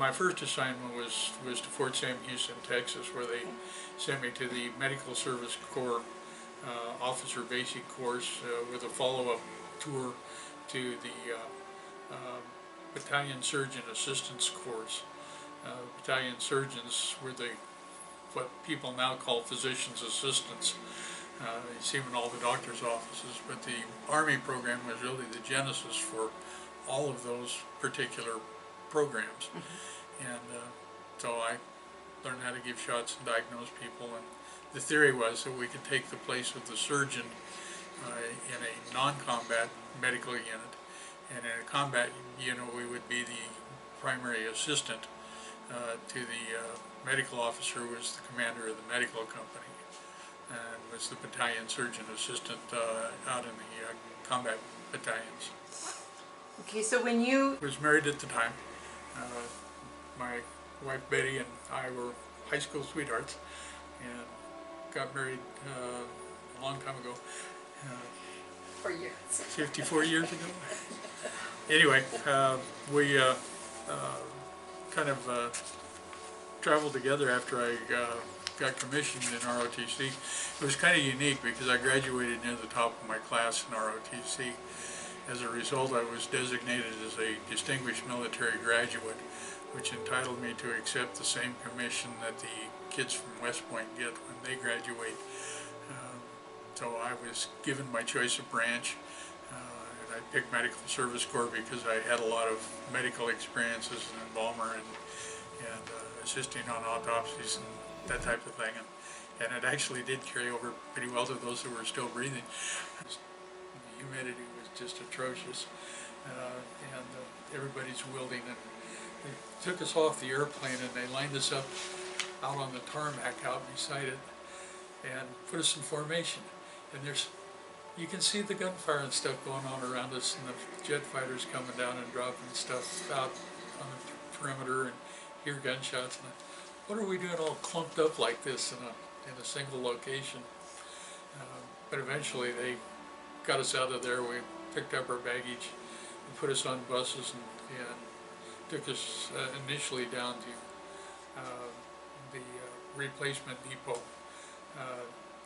my first assignment was to Fort Sam Houston, Texas, where they sent me to the Medical Service Corps Officer Basic course with a follow-up tour to the Battalion Surgeon Assistance course. Battalion surgeons were what people now call physician's assistants. You see them in all the doctor's offices, but the Army program was really the genesis for all of those particular programs. And so I learned how to give shots and diagnose people, and the theory was that we could take the place of the surgeon in a non-combat medical unit, and in a combat unit we would be the primary assistant to the medical officer, who was the commander of the medical company, and was the battalion surgeon assistant out in the combat battalions. Okay, so when you... I was married at the time. My wife Betty and I were high school sweethearts, and got married a long time ago. 4 years. 54 years ago. Anyway, we kind of traveled together after I got commissioned in ROTC. It was kind of unique because I graduated near the top of my class in ROTC. As a result, I was designated as a distinguished military graduate, which entitled me to accept the same commission that the kids from West Point get when they graduate. So I was given my choice of branch, and I picked Medical Service Corps because I had a lot of medical experiences as an embalmer and assisting on autopsies and that type of thing. And it actually did carry over pretty well to those who were still breathing. The humidity was just atrocious, and everybody's wilting. And they took us off the airplane and they lined us up out on the tarmac out beside it and put us in formation. And you can see the gunfire and stuff going on around us, and the jet fighters coming down and dropping stuff out on the perimeter, and hear gunshots. And what are we doing all clumped up like this in a single location? But eventually they got us out of there. We picked up our baggage and put us on buses and took us initially down to the replacement depot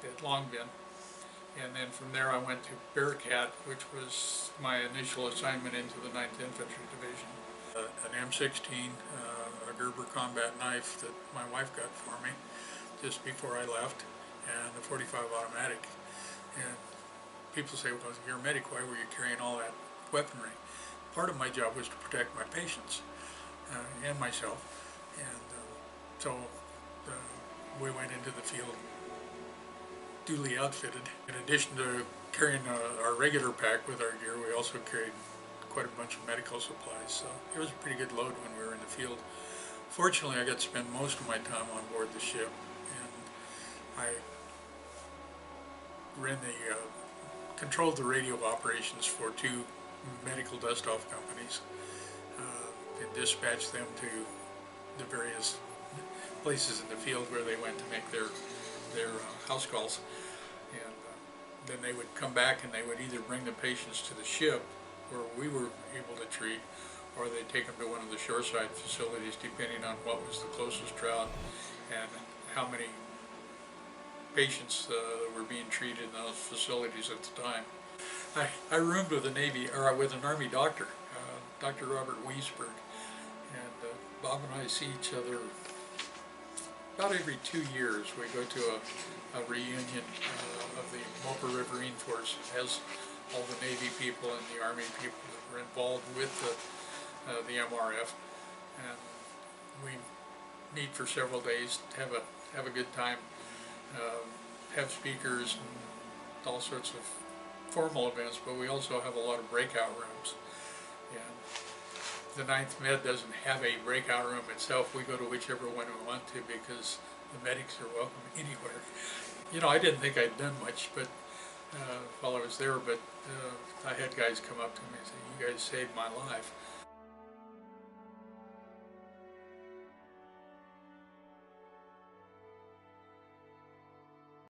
at Long Bend. And then from there I went to Bearcat, which was my initial assignment into the 9th Infantry Division. An M16, a Gerber combat knife that my wife got for me just before I left, and a .45 automatic. And people say, well, you're a medic, why were you carrying all that weaponry? Part of my job was to protect my patients and myself. And so we went into the field duly outfitted. In addition to carrying our regular pack with our gear, we also carried quite a bunch of medical supplies. So it was a pretty good load when we were in the field. Fortunately, I got to spend most of my time on board the ship, and I controlled the radio operations for 2 medical dust-off companies and dispatched them to the various places in the field where they went to make their house calls. And then they would come back and they would either bring the patients to the ship where we were able to treat, or they'd take them to one of the shoreside facilities, depending on what was the closest route and how many patients were being treated in those facilities at the time. I roomed with with an Army doctor, Dr. Robert Wiesberg, and Bob and I see each other about every 2 years. We go to a reunion of the Mocha Riverine Force. It has all the Navy people and the Army people that were involved with the MRF, and we meet for several days, have a good time, have speakers and all sorts of formal events, but we also have a lot of breakout rooms. And the 9th Med doesn't have a breakout room itself. We go to whichever one we want to because the medics are welcome anywhere. You know, I didn't think I'd done much, but while I was there, but I had guys come up to me and say, "You guys saved my life."